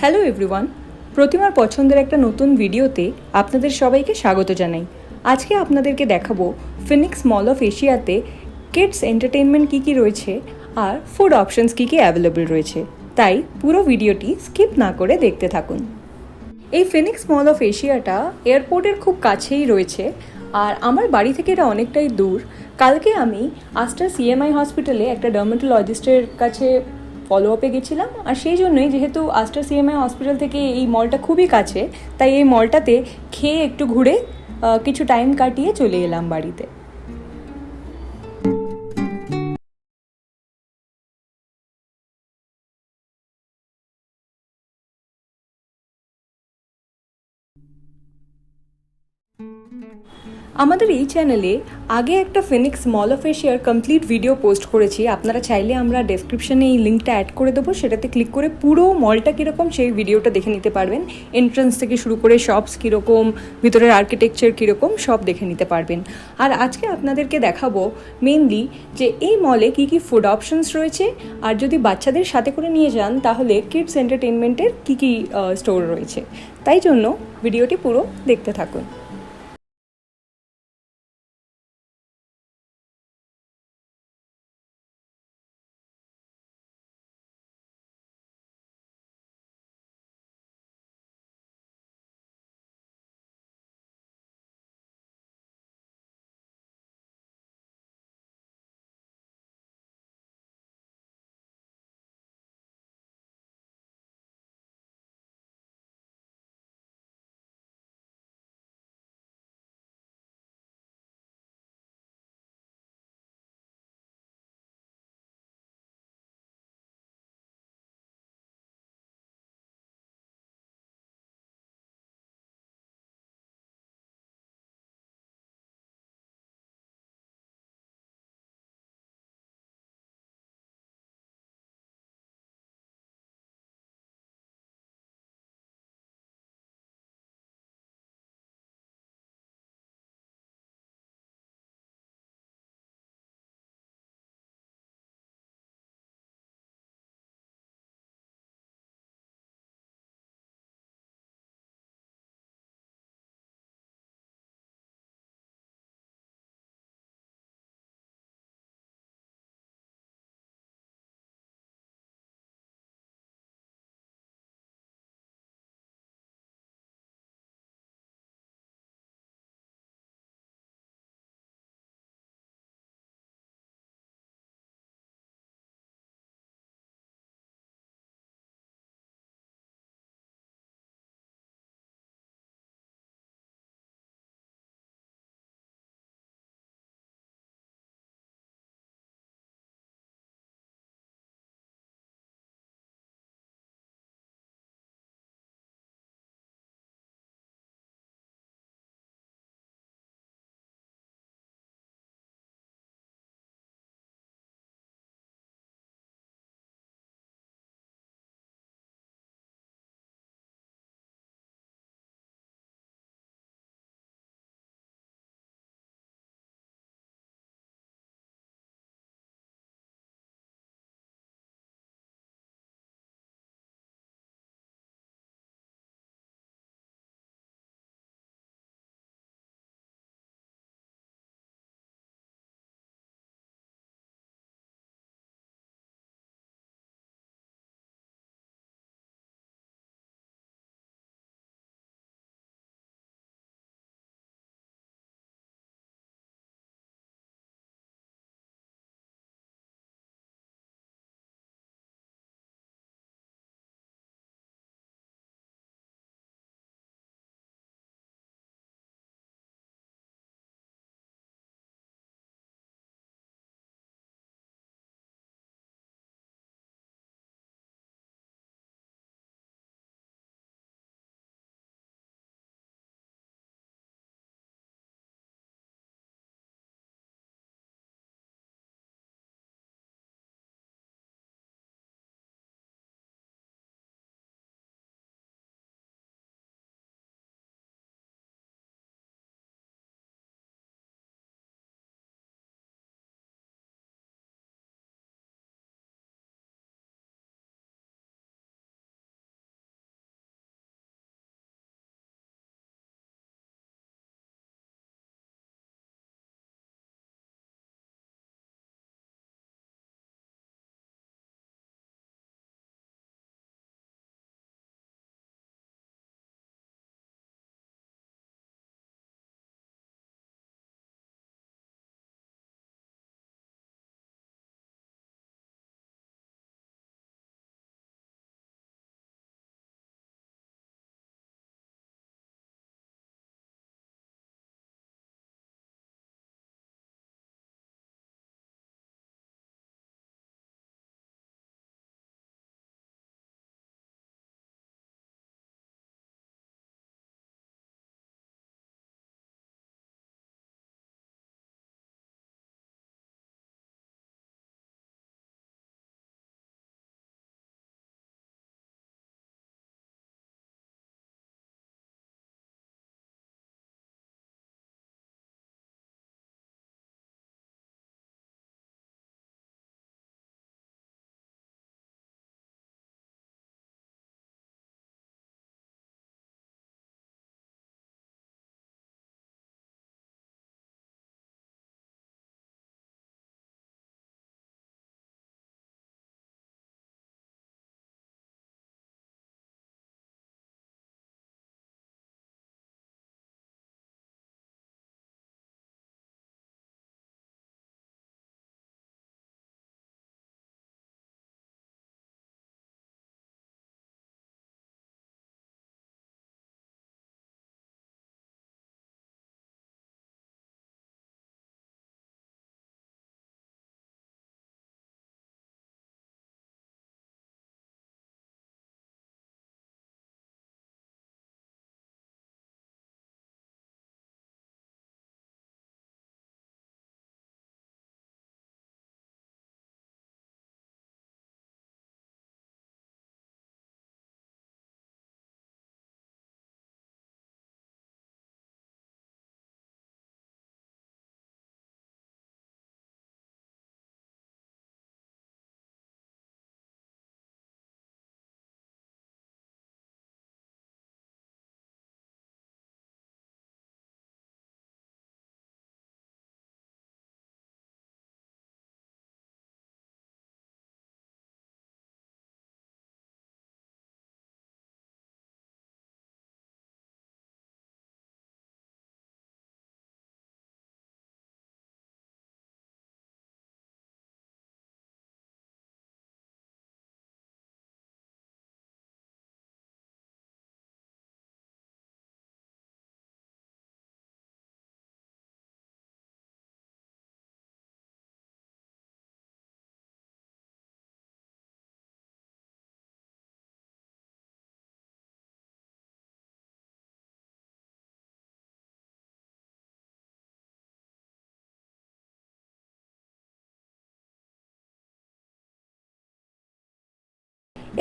Hello everyone, প্রতিমার পছন্দের একটা নতুন ভিডিওতে আপনাদের সবাইকে স্বাগত জানাই। আজকে আপনাদেরকে দেখাবো ফিনিক্স মল অফ এশিয়াতে কিডস এন্টারটেনমেন্ট কী কী রয়েছে আর ফুড অপশনস কী কী অ্যাভেলেবল রয়েছে। তাই পুরো ভিডিওটি স্কিপ না করে দেখতে থাকুন। এই ফিনিক্স মল অফ এশিয়াটা এয়ারপোর্টের খুব কাছেই রয়েছে আর আমার বাড়ি থেকে এটা অনেকটাই দূর। কালকে আমি আস্টার সিএমআই হসপিটালে একটা ডার্মাটোলজিস্টের কাছে ফলো আপে গেছিলাম, আর সেই জন্যই যেহেতু আস্টার সিএমআই হসপিটাল থেকে এই মলটা খুবই কাছে, তাই এই মলটাতে খেয়ে একটু ঘুরে কিছু টাইম কাটিয়ে চলে এলাম বাড়িতে। আমাদের এই চ্যানেলে আগে একটা ফিনিক্স মল অফ এশিয়ার কমপ্লিট ভিডিও পোস্ট করেছি, আপনারা চাইলে আমরা ডেসক্রিপশনে এই লিঙ্কটা অ্যাড করে দেবো, সেটাতে ক্লিক করে পুরো মলটা কীরকম সেই ভিডিওটা দেখে নিতে পারবেন। এন্ট্রান্স থেকে শুরু করে শপস কীরকম, ভিতরের আর্কিটেকচার কীরকম, সব দেখে নিতে পারবেন। আর আজকে আপনাদেরকে দেখাবো মেনলি যে এই মলে কী কী ফুড অপশনস রয়েছে, আর যদি বাচ্চাদের সাথে করে নিয়ে যান তাহলে কিডস এন্টারটেনমেন্টের কী কী স্টোর রয়েছে। তাই জন্য ভিডিওটি পুরো দেখতে থাকুন।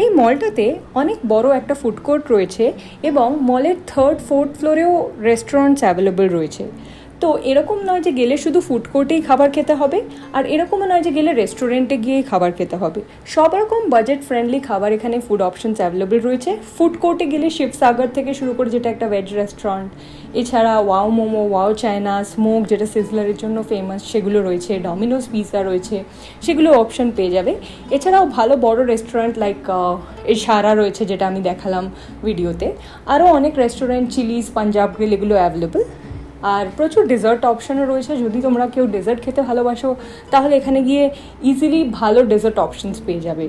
এই মলটাতে অনেক বড় একটা ফুড কোর্ট রয়েছে এবং মলের 3rd 4th ফ্লোরেও রেস্টুরেন্টস অ্যাভেলেবল রয়েছে। তো এরকম নয় যে গেলে শুধু ফুড কোর্টেই খাবার খেতে হবে, আর এরকমও নয় যে গেলে রেস্টুরেন্টে গিয়েই খাবার খেতে হবে। সব রকম বাজেট ফ্রেন্ডলি খাবার এখানে ফুড অপশনস অ্যাভেলেবল রয়েছে। ফুড কোর্টে গেলে শিবসাগর থেকে শুরু করে, যেটা একটা ভেজ রেস্টুরেন্ট, এছাড়া wow momo, wow China, smoke যেটা সিজলারের জন্য ফেমাস, সেগুলো রয়েছে। ডমিনোস পিৎজা রয়েছে, সেগুলো অপশন পেয়ে যাবে। এছাড়াও ভালো বড় রেস্টুরেন্ট লাইক ইশারা রয়েছে, যেটা আমি দেখালাম ভিডিওতে। আরও অনেক রেস্টুরেন্ট, চিলিজ, পাঞ্জাব গ্রিল, এগুলো অ্যাভেলেবল। আর প্রচুর ডেজার্ট অপশনও রয়েছে। যদি তোমরা কেউ ডেজার্ট খেতে ভালোবাসো তাহলে এখানে গিয়ে ইজিলি ভালো ডেজার্ট অপশনস পেয়ে যাবে।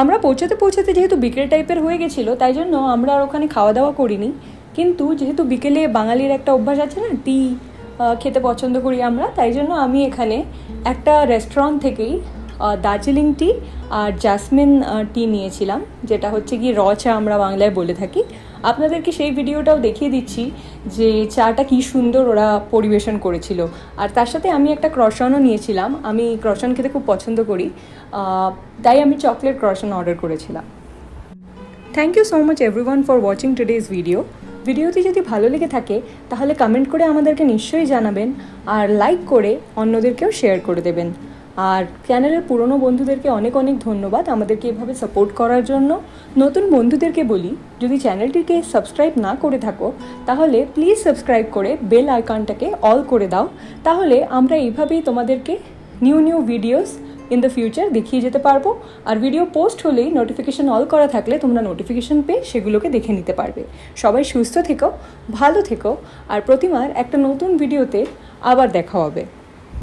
আমরা পৌঁছাতে পৌঁছাতে যেহেতু বিকেল টাইপের হয়ে গেছিলো, তাই জন্য আমরা আর ওখানে খাওয়া দাওয়া করিনি। কিন্তু যেহেতু বিকেলে বাঙালির একটা অভ্যাস আছে না, টি খেতে পছন্দ করি আমরা, তাই জন্য আমি এখানে একটা রেস্টুরেন্ট থেকেই দার্জিলিং টি আর জাসমিন টি নিয়েছিলাম, যেটা হচ্ছে কি র চা আমরা বাংলায় বলে থাকি। আপনাদেরকে সেই ভিডিওটাও দেখিয়ে দিচ্ছি যে চাটা কি সুন্দর ওরা পরিবেশন করেছিল। আর তার সাথে আমি একটা ক্রসনও নিয়েছিলাম। আমি ক্রসন খেতে খুব পছন্দ করি, তাই আমি চকলেট ক্রসন অর্ডার করেছিলাম। Thank you so much everyone for watching today's video. ভিডিওটি যদি ভালো লেগে থাকে তাহলে কমেন্ট করে আমাদেরকে নিশ্চয়ই জানাবেন, আর লাইক করে অন্যদেরকেও শেয়ার করে দেবেন। আর চ্যানেলের পুরনো বন্ধুদেরকে অনেক অনেক ধন্যবাদ আমাদেরকে এভাবে সাপোর্ট করার জন্য। নতুন বন্ধুদেরকে বলি, যদি চ্যানেলটিকে সাবস্ক্রাইব না করে থাকো তাহলে প্লিজ সাবস্ক্রাইব করে বেল আইকনটাকে অল করে দাও। তাহলে আমরা এইভাবেই তোমাদেরকে new videos in the future দেখিয়ে যেতে পারবো। আর ভিডিও পোস্ট হলেই নোটিফিকেশন অল করা থাকলে তোমরা নোটিফিকেশন পেয়ে সেগুলোকে দেখে নিতে পারবে। সবাই সুস্থ থেকো, ভালো থেকো, আর প্রতিমার একটা নতুন ভিডিওতে আবার দেখা হবে।